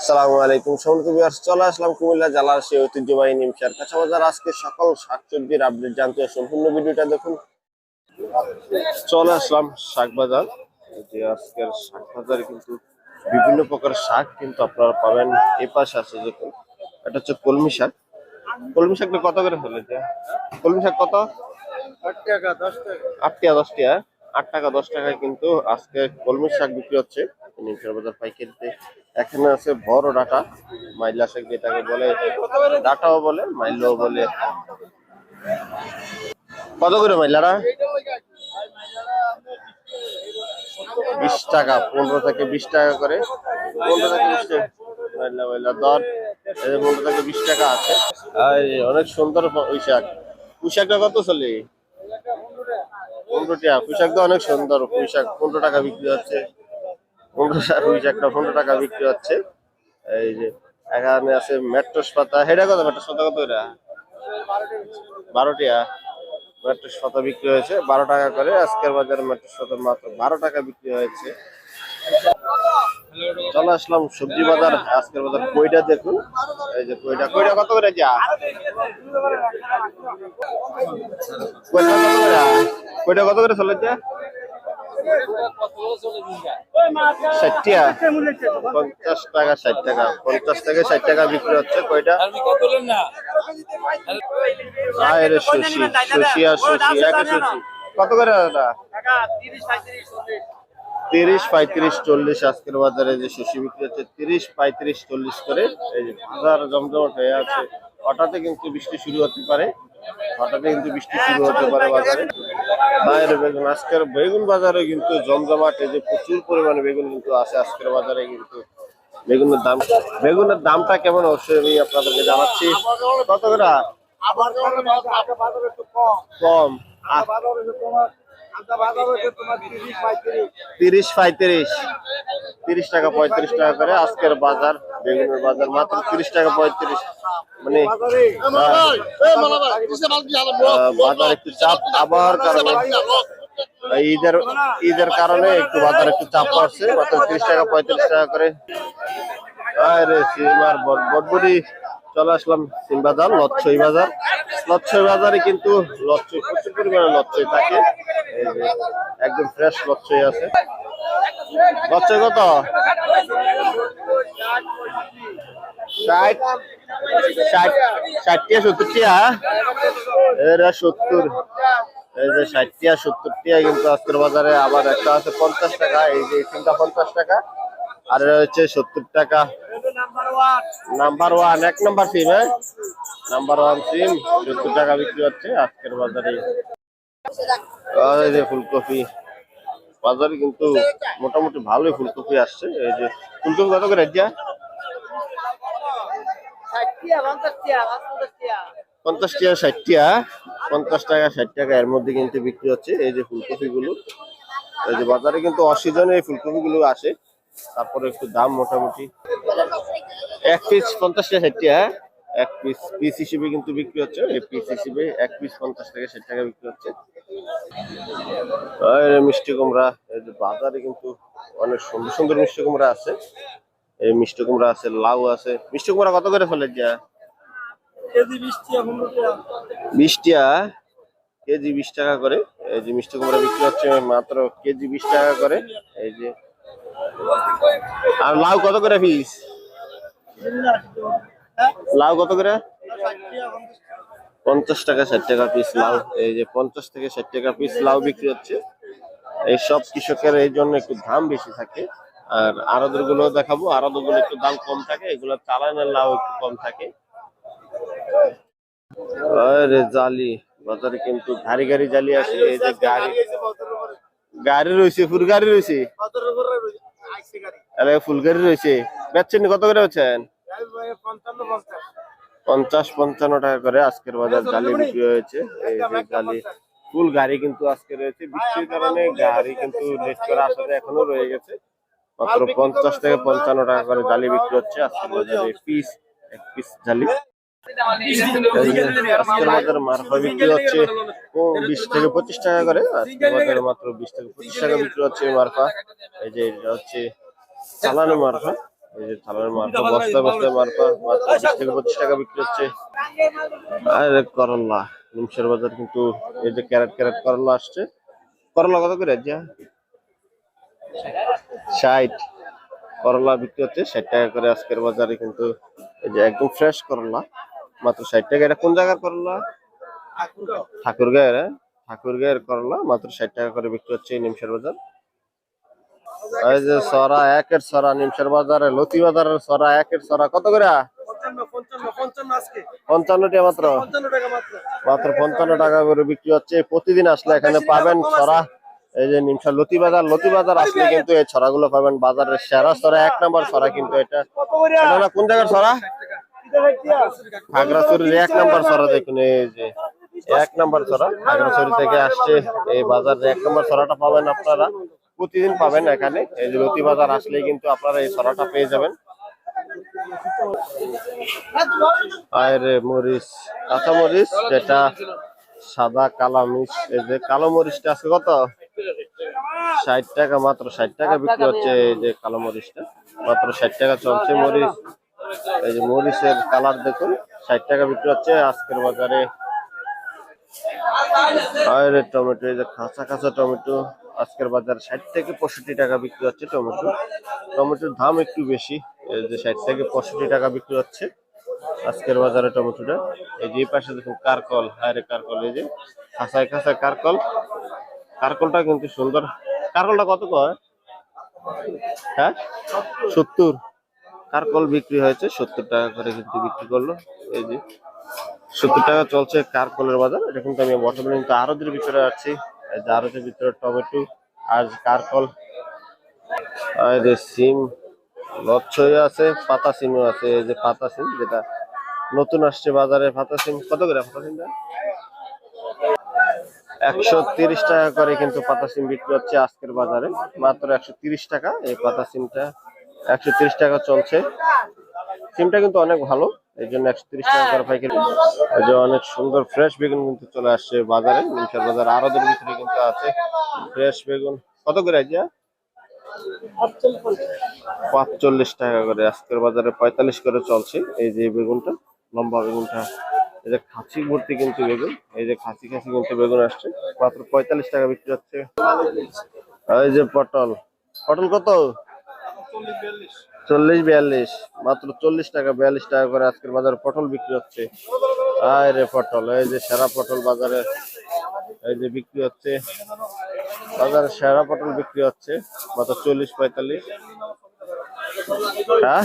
আসসালামু আলাইকুম সম্মানিত ভিউয়ার্স, চলে আসলাম কুমিল্লা জেলার সেই ঐতিহ্যবাহী নিমশার কাঁচা বাজার। আজকে সকল শাকসবজির আপডেট জানতে সম্পূর্ণ ভিডিওটা দেখুন। চলে আসলাম শাক বাজার। এই যে আজকের শাক বাজারে কিন্তু বিভিন্ন প্রকার শাক কিন্তু আপনারা পাবেন। এই পাশে আছে দেখুন, এটা হচ্ছে কলমি শাক। কলমি শাকটা কত করে ফেলে যে কলমি শাক কত? 8 টাকা 10 টাকা। 8 টাকা 10 টাকা, 8 টাকা 10 টাকায় কিন্তু আজকে কলমি শাক বিক্রি হচ্ছে নিমশার বাজার পাইকারিতে। এখানে আছে বড় ডাটা, মাইলা শাক যেটাকে বলে, ডাটাও বলে মাইলাও বলে। কত করে মাইলারা? 20 টাকা, 15 থেকে 20 টাকা করে। 15 থেকে 20 টাকা মাইলা মাইলা দর। এই যে 15 থেকে 20 টাকা আছে। আর অনেক সুন্দর ওই শাক। পুঁই শাকটা কত চলে? 15 টাকা। পুঁই শাকটা অনেক সুন্দর। পুঁই শাক 15 টাকা বিক্রি হচ্ছে। 15 শাকটা 15 টাকা বিক্রি হচ্ছে। এই যে এখানে আছে মেট্রোস পাতা। হেডা কত? মেট্রোস পাতা কত করে? 12 টাকা। মেট্রোস পাতা বিক্রি হয়েছে 12 টাকা করে। আজকের বাজারে মেট্রোস পাতা মাত্র 12 টাকা বিক্রি হয়েছে। চলে আসলাম সবজি বাজার। আজকের বাজার কইটা দেখুন। এই যে কইটা কত করে যা? কইটা কত করে চলে যা? 60 টাকা, 50 টাকা, 60 টাকা, 50 থেকে 60 টাকা বিক্রি হচ্ছে কয়টা। আর সুশি আর সুশি একে সুশি কত করে দাদা? 30, 35, 40 আজকের বাজারে যে সুশি বিক্রি হচ্ছে 30, 35, 40 করে। এই যে বাজার জমজমাট হয়ে আছে। হঠাৎ কিন্তু বৃষ্টি শুরু হতে পারে, বাজারে। বাইরে বেগুন, আজকের বেগুন বাজারে কিন্তু জমজমাট। এই যে প্রচুর পরিমাণে বেগুন কিন্তু আছে আজকের বাজারে। কিন্তু বেগুনের দামটা কেমন অবশ্যই আমি আপনাদেরকে জানাচ্ছি। কত করে? কম 30, 35, 30 টাকা 35 টাকা করে আজকের বাজার। বেগুনের বাজার মাত্র 30 টাকা 35। মানে বাজার একটু চাপ আবহাওয়ার কারণে, ঈদের কারণে একটু বাজার একটু চাপ পড়ছে। মাত্র 30 টাকা 35 টাকা করে। আরে সিমার বটবটি। চলে আসলাম সিম বাজার, লচ্ছই বাজার। লচ্ছই বাজারে কিন্তু লচ্ছই প্রচুর পরিমাণে লচ্ছই থাকে। এই যে একদম ফ্রেশ লচ্ছই আছে। লচ্ছই কত? 60, 60, 60 টাকা 70 টাকা। এরা 70। এই যে 60 টাকা 70 টাকা কিন্তু আজকের বাজারে। আবার একটা আছে 50 টাকা। এই যে সিমটা 50 টাকা। আর এটা হচ্ছে 70 টাকা। নাম্বার 1, 1 নাম্বার সিম। নাম্বার 1 সিম 70 টাকা বিক্রি হচ্ছে আজকের বাজারে। এই যে ফুলকপি বাজারে কিন্তু মোটামুটি ভালোই ফুলকপি আসছে। এই যে ফুলকপি কত করে যা? 50 টাকা 60 টাকা, 50 টাকা 60 টাকা এর মধ্যে কিন্তু বিক্রি হচ্ছে এই যে ফুলকপি গুলো। এই যে বাজারে কিন্তু অসিজনে এই ফুলকপি গুলো আসে। তারপরে একটু দাম মোটামুটি। এক পিস 50 টাকা 60 টাকা। এক পিস হিসেবে কিন্তু বিক্রি হচ্ছে। এই পিস হিসেবে এক পিস 50 টাকা 60 টাকা বিক্রি হচ্ছে। মিষ্টি কুমড়া, এই যে বাজারে কিন্তু অনেক সুন্দর সুন্দর মিষ্টি কুমড়া আছে। এই মিষ্টি কুমড়া আছে, লাউ আছে। মিষ্টি কুমড়া কত করে ফেলে যা? কেজি 20 টাকা 15 টাকা। 20 টাকা কেজি, 20 টাকা করে। এই যে মিষ্টি কুমড়া বিক্রি হচ্ছে মাত্র কেজি 20 টাকা করে। এই যে আর লাউ কত করে পিস? লাউ কত করে? 50 টাকা 60 টাকা পিস লাউ। এই যে 50 থেকে 60 টাকা পিস লাউ বিক্রি হচ্ছে। এই সব কৃষকের এই জন্য একটু দাম বেশি থাকে। আর আড়তদার গুলো দেখাবো, আড়তদার গুলো একটু দাম কম থাকে। এগুলো চালানের লাউ একটু কম থাকে। আরে জালি বাজারে কিন্তু গাড়ি গাড়ি জালি আছে। এই যে গাড়ি রয়েছে, ফুল গাড়ি রয়েছে, ফুল গাড়ি রয়েছে। বেচছেন কত করে বেচছেন? 50, 55 টাকা করে আজকের বাজার জালি বিক্রি হয়েছে। এই যে জালি ফুল গাড়ি কিন্তু আজকে রয়েছে। বৃষ্টির কারণে গাড়ি কিন্তু লেট করে আসলে এখনো রয়ে গেছে। মাত্র 50 থেকে 55 টাকা করে জালি বিক্রি হচ্ছে আজকের বাজারে। পিস এক পিস জালি আজকের বাজারে মারফা বিক্রি হচ্ছে 20 থেকে 25 টাকা করে। আজকের বাজারে মাত্র 20 থেকে 25 টাকা বিক্রি হচ্ছে মারফা। এই যে এটা হচ্ছে চালানো মারফা। এই যে থালার মারপা বস্তায় বস্তায় মারপা মাত্র 20 থেকে 25 টাকা বিক্রি হচ্ছে। আর করলা নিমসের বাজার কিন্তু এই যে ক্যারেট ক্যারেট করলা আসছে। করলা কত করে যা 60 করলা বিক্রি হচ্ছে 60 টাকা করে আজকের বাজারে কিন্তু। এই যে একদম ফ্রেশ করলা মাত্র 60 টাকা। এটা কোন জায়গার করলা? ঠাকুরগাঁয়ের। ঠাকুরগাঁয়ের করলা মাত্র 60 টাকা করে বিক্রি হচ্ছে এই নিমসের বাজার। এই যে সরা একের সরা নিমসের বাজারে লতি বাজারের সরা একের সরা কত করে? 55 টাকা মাত্র। মাত্র 55 টাকা করে বিক্রি হচ্ছে। প্রতিদিন আসলে এখানে পাবেন সরা। এই যে নিমসা লতি বাজার আসলে কিন্তু এই ছড়াগুলো পাবেন। বাজারের সেরা সরা 1 নম্বর সরা কিন্তু এটা। এটা কোন জায়গার সরা? খাগড়াছড়ির 1 নম্বর সরা। দেখুন এই যে 1 নম্বর সরা খাগড়াছড়ি থেকে আসছে। এই বাজারে 1 নম্বর সরাটা পাবেন আপনারা, প্রতিদিন পাবেন এখানে। এই যে লতি বাজার আসলে কিন্তু আপনারা এই সরাটা পেয়ে যাবেন। আর মরিচ, কাঁচা মরিচ যেটা সাদা কালা মিক্স। এই যে কালো মরিচটা আছে কত? 60 টাকা। মাত্র 60 টাকা বিক্রি হচ্ছে এই যে কালো মরিচটা। মাত্র 60 টাকা চলছে মরিচ। এই যে মরিচের কালার দেখুন 60 টাকা বিক্রি হচ্ছে আজকের বাজারে। আর টমেটো, এই যে কাঁচা কাঁচা টমেটো আজকের বাজার 60 থেকে 65 টাকা বিক্রি হচ্ছে টমেটো। টমেটোর দাম একটু বেশি। এই যে 60 থেকে 65 টাকা বিক্রি হচ্ছে আজকের বাজারে টমেটোটা। এই যে পাশে দেখুন কারকল। আরে কারকল, এই যে খাঁচায় খাঁচায় কারকল। কারকলটা কিন্তু সুন্দর। কারকলটা কত কয়? হ্যাঁ 70। কারকল বিক্রি হয়েছে 70 টাকা করে কিন্তু বিক্রি করলো। এই যে 70 টাকা চলছে কারকলের বাজার। এটা কিন্তু আমি বর্তমানে কিন্তু আড়তের ভিতরে আছি। এই যে আড়তের ভিতরে টমেটো আর কারকল। আর এই যে সিম লচ্ছই আছে, পাতা সিমও আছে। এই যে পাতা সিম যেটা নতুন আসছে বাজারে। পাতা সিম কত করে? পাতা সিমটা 130 টাকা করে কিন্তু পাতা সিম বিক্রি হচ্ছে আজকের বাজারে। মাত্র 130 টাকা এই পাতা সিমটা। 130 টাকা চলছে। সিমটা কিন্তু অনেক ভালো, এই জন্য 130 টাকা করে পাইকারি। এই যে অনেক সুন্দর ফ্রেশ বেগুন কিন্তু চলে আসছে বাজারে। নিমসার বাজার আড়তের ভিতরে কিন্তু আছে ফ্রেশ বেগুন। কত করে আইয়া? 45 টাকা করে আজকের বাজারে। 45 করে চলছে এই যে বেগুনটা, লম্বা বেগুনটা। এই যে খাঁচি ভর্তি কিন্তু বেগুন। এই যে খাঁচি খাঁচি কিন্তু বেগুন আসছে। মাত্র 45 টাকা বিক্রি হচ্ছে। এই যে পটল, পটল কত? 40-42। মাত্র 40 টাকা 42 টাকা করে আজকের বাজারে পটল বিক্রি হচ্ছে। আরে পটল, এই যে সেরা পটল বাজারে এই যে বিক্রি হচ্ছে। বাজারে সেরা পটল বিক্রি হচ্ছে মাত্র 40-45। হ্যাঁ